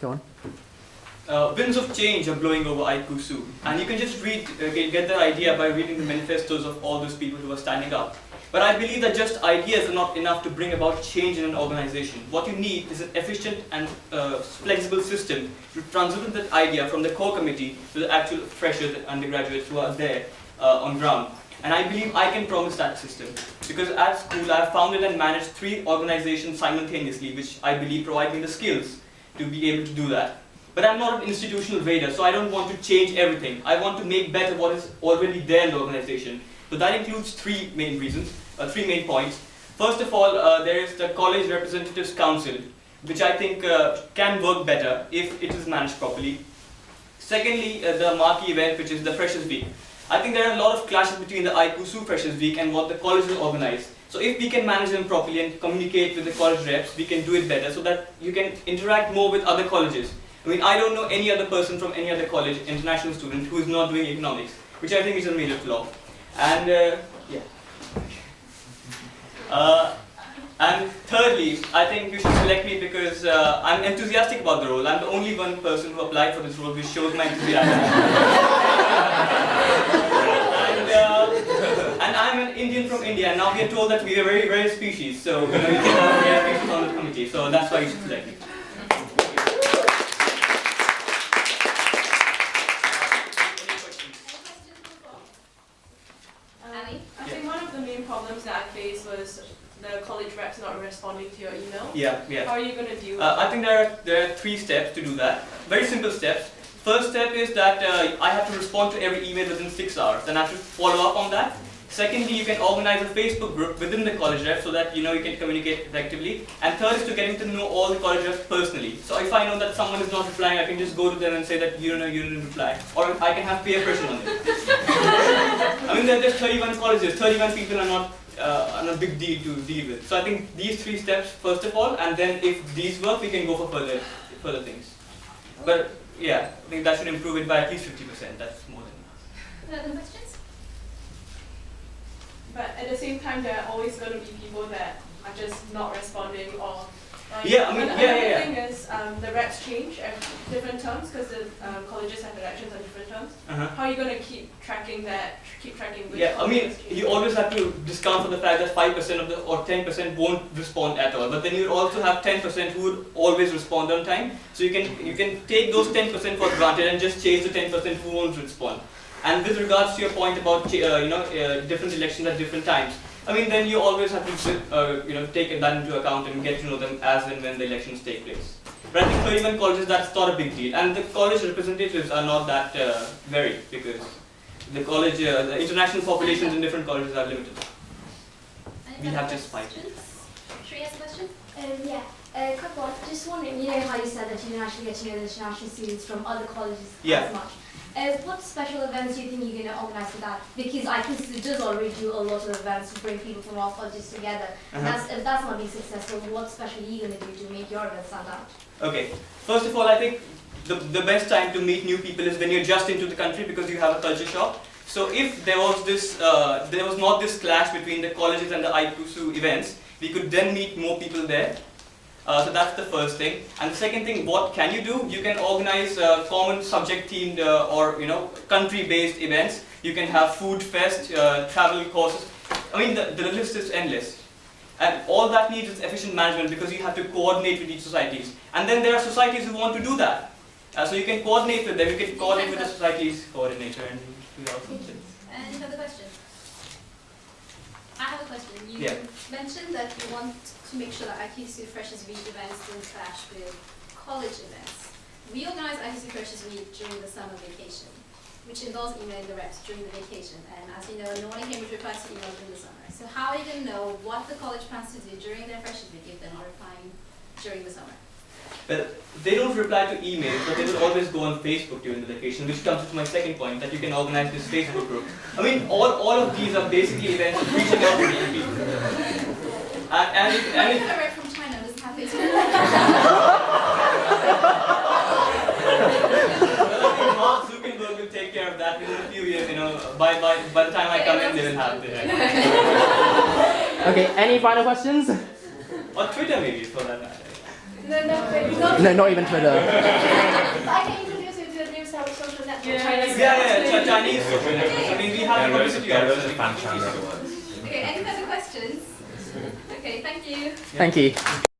Go on. Winds of change are blowing over Aikusu, and you can just get the idea by reading the manifestos of all those people who are standing up. But I believe that just ideas are not enough to bring about change in an organization. What you need is an efficient and flexible system to transit that idea from the core committee to the actual freshers and undergraduates who are there on ground. And I believe I can promise that system, because at school I have founded and managed 3 organizations simultaneously, which I believe provide me the skills to be able to do that. But I'm not an institutional raider, so I don't want to change everything. I want to make better what is already there in the organization. So that includes 3 main reasons, 3 main points. First of all, there is the College Representatives Council, which I think can work better if it is managed properly. Secondly, the marquee event, which is the Freshers Week. I think there are a lot of clashes between the Aikusu Freshers Week and what the college will organize. So if we can manage them properly and communicate with the college reps, we can do it better so that you can interact more with other colleges. I mean, I don't know any other person from any other college, international student, who is not doing economics, which I think is a major flaw. And and thirdly, I think you should select me because I'm enthusiastic about the role. I'm the only one person who applied for this role, which shows my enthusiasm. And I'm an Indian from India, and now we are told that we are very rare species. So you can have rare species on the committee. So that's why you should select me. I think one of the main problems that I faced was the college reps not responding to your email. Yeah. How are you going to deal with that? I think there are 3 steps to do that. Very simple steps. First step is that I have to respond to every email within 6 hours, and I have to follow up on that. Secondly, you can organize a Facebook group within the college rep so that you can communicate effectively. And third is to getting to know all the college reps personally. So if I know that someone is not replying, I can just go to them and say that you didn't reply. Or I can have peer pressure on them. I mean, there's 31 colleges, 31 people are not a big deal to deal with. So I think these 3 steps first of all, and then if these work, we can go for further things. But yeah, I think that should improve it by at least 50%. That's more than enough. Other questions? But at the same time, there are always going to be people that are just not responding or... Yeah, I mean, the thing is, the reps change at different terms because the colleges have elections on different terms. How are you going to keep tracking that? Yeah, I mean, you always have to discount for the fact that 5% or 10% won't respond at all. But then you also have 10% who would always respond on time. So you can take those 10% for granted and just chase the 10% who won't respond. And with regards to your point about different elections at different times, I mean, then you always have to take that into account and get to know them as and when the elections take place. But I think 31 colleges, that's not a big deal. And the college representatives are not that varied because the college, the international populations in different colleges are limited. We have just 5. Shri has a question? Quick one. Just wondering, how you said that you didn't actually get to know the international students from other colleges as much. What special events do you think you're going to organize for that? Because I think it does already do a lot of events to bring people from all colleges together. If that's not being successful, what special are you going to do to make your event stand out? Okay. First of all, I think the best time to meet new people is when you're just into the country because you have a culture shock. So if there was not this clash between the colleges and the Aikusu events, we could then meet more people there. So that's the first thing. And the second thing, what can you do? You can organize common subject-themed or country-based events. You can have food fest, travel courses. I mean, the list is endless. And all that needs is efficient management because you have to coordinate with each societies. And then there are societies who want to do that. So you can coordinate with them. You can coordinate with the societies coordinator and do all sorts of things. Any other questions? I have a question. You mentioned that you want to make sure that IQC Freshers Week events don't clash with college events. We organize IQC Freshers Week during the summer vacation, which involves emailing the reps during the vacation. And as you know, no one in Cambridge replies to emails in the summer. So how are you going to know what the college plans to do during their Freshers Week if they're not replying during the summer? Well, they don't reply to emails, but they will always go on Facebook during the vacation, which comes to my second point, that you can organize this Facebook group. I mean, all of these are basically events reaching out to people. And a rep from China doesn't have Facebook. Mark Zuckerberg will take care of that within a few years. By the time I come in, they will have it. Okay, any final questions? Or Twitter maybe, for that matter. No, not even Twitter. But I can introduce you to a new social network. Chinese. I mean, we have publicity Those are fan channels. Okay, any further questions? Okay, thank you. Thank you.